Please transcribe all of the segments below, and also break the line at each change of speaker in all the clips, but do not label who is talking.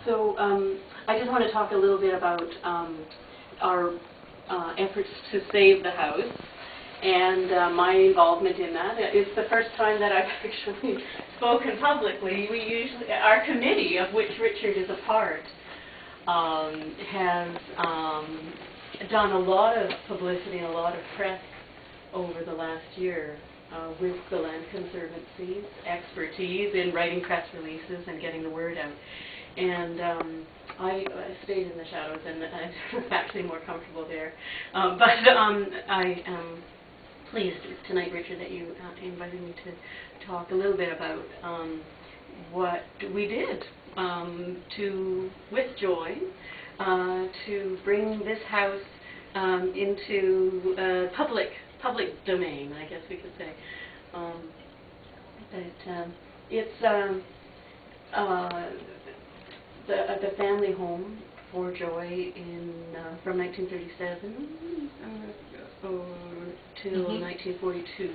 So I just want to talk a little bit about our efforts to save the house and my involvement in that. It's the first time that I've actually spoken publicly. We usually, our committee, of which Richard is a part, has done a lot of publicity and a lot of press over the last year with the Land Conservancy's expertise in writing press releases and getting the word out. And I stayed in the shadows, and I'm actually more comfortable there. But I am pleased tonight, Richard, that you invited me to talk a little bit about what we did with Joy to bring this house into public domain, I guess we could say. It's the family home for Joy from 1937 till 1942.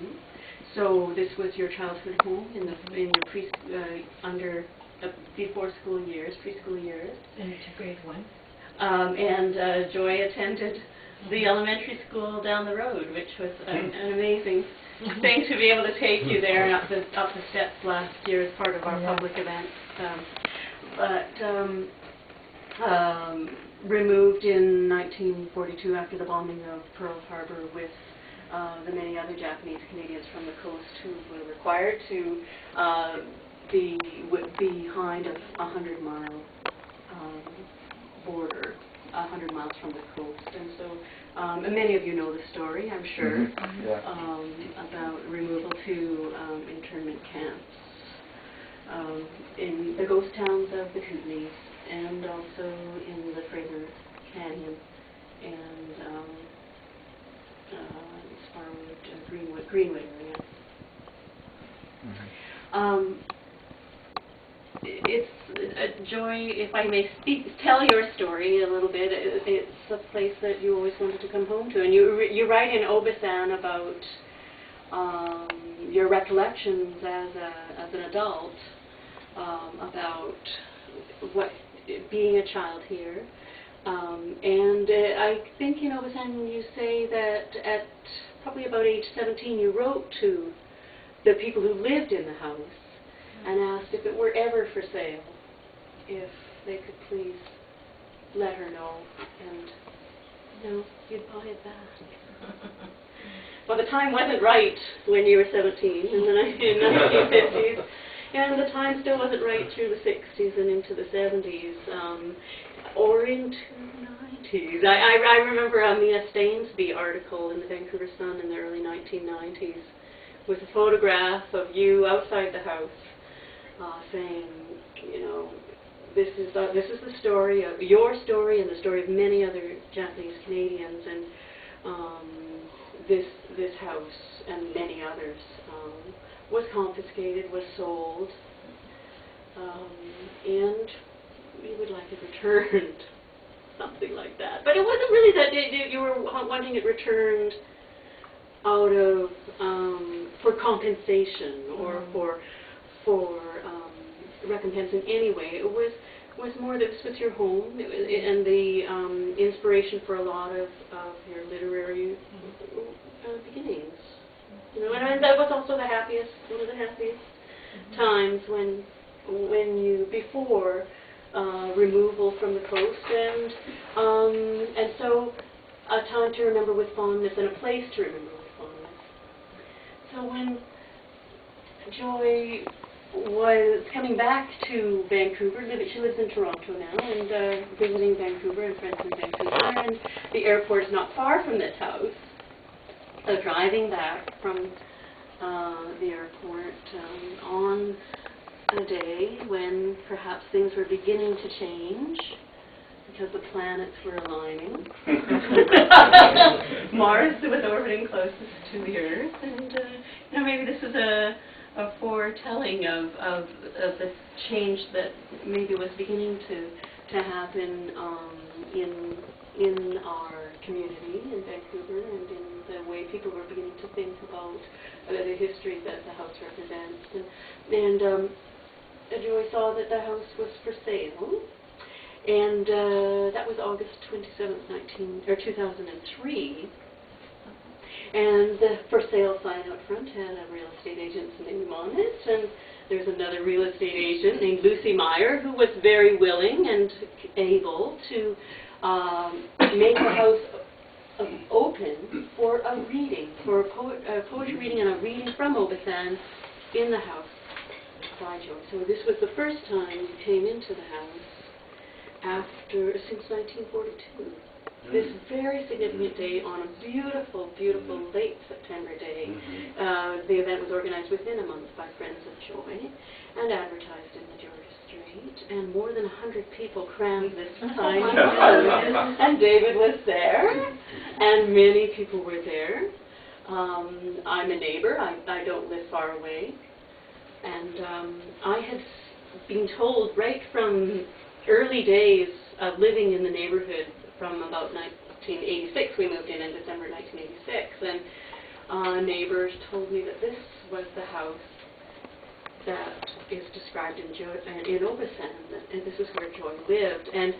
So this was your childhood home in your under before school years, preschool years.
Into grade 1.
And Joy attended the elementary school down the road, which was an amazing thing to be able to take you there and up the steps last year as part of our public event. Removed in 1942 after the bombing of Pearl Harbor with the many other Japanese Canadians from the coast who were required to be behind a 100-mile border, 100 miles from the coast. And so many of you know the story, I'm sure, about removal to internment camps in the ghost towns of the Kootenays, and also in the Fraser Canyon and Sparwood, Greenwood area. It's Joy, if I may tell your story a little bit. It's a place that you always wanted to come home to, and you write in Obasan about your recollections as an adult about what being a child here. And I think in Obasan you say that at probably about age 17 you wrote to the people who lived in the house and asked if it were ever for sale, if they could please let her know, and you'd buy it back. Well, the time wasn't right when you were 17 in the 1950s, and the time still wasn't right through the 60s and into the 70s, or into the 90s. I remember a Mia Stainsby article in the Vancouver Sun in the early 1990s with a photograph of you outside the house, saying, this is the story of your story and the story of many other Japanese Canadians, and this house and many others was confiscated, was sold, and we would like it returned, something like that. But it wasn't really that you were wanting it returned out of for compensation or for recompense in any way. It was more that this was your home, and the inspiration for a lot of your literary beginnings. And that was also one of the happiest times when you, before removal from the coast, and so a time to remember with fondness and a place to remember with fondness. So when Joy was coming back to Vancouver, she lives in Toronto now, and visiting Vancouver and friends in Vancouver, and the airport is not far from this house. So driving back from the airport on a day when perhaps things were beginning to change because the planets were aligning. Mars was orbiting closest to the Earth, and maybe this is a foretelling of the change that maybe was beginning to happen in our community in Vancouver, and in the way people were beginning to think about the history that the house represents. And Joy saw that the house was for sale, And that was August 27th, 2003. And the for sale sign out front had a real estate agent's name on it, and there's another real estate agent named Lucy Meyer who was very willing and able to make the house open for a reading, for a poetry reading and a reading from Obasan in the house by Joy. So this was the first time we came into the house since 1942. This very significant day on a beautiful, beautiful late September day. The event was organized within a month by Friends of Joy and advertised in the Georgia Street, and more than 100 people crammed this tiny house. And David was there, and many people were there. I'm a neighbor. I don't live far away. And I had been told right from early days of living in the neighborhood, from about 1986, we moved in December 1986, and neighbors told me that this was the house that is described in Obasan, and this is where Joy lived. And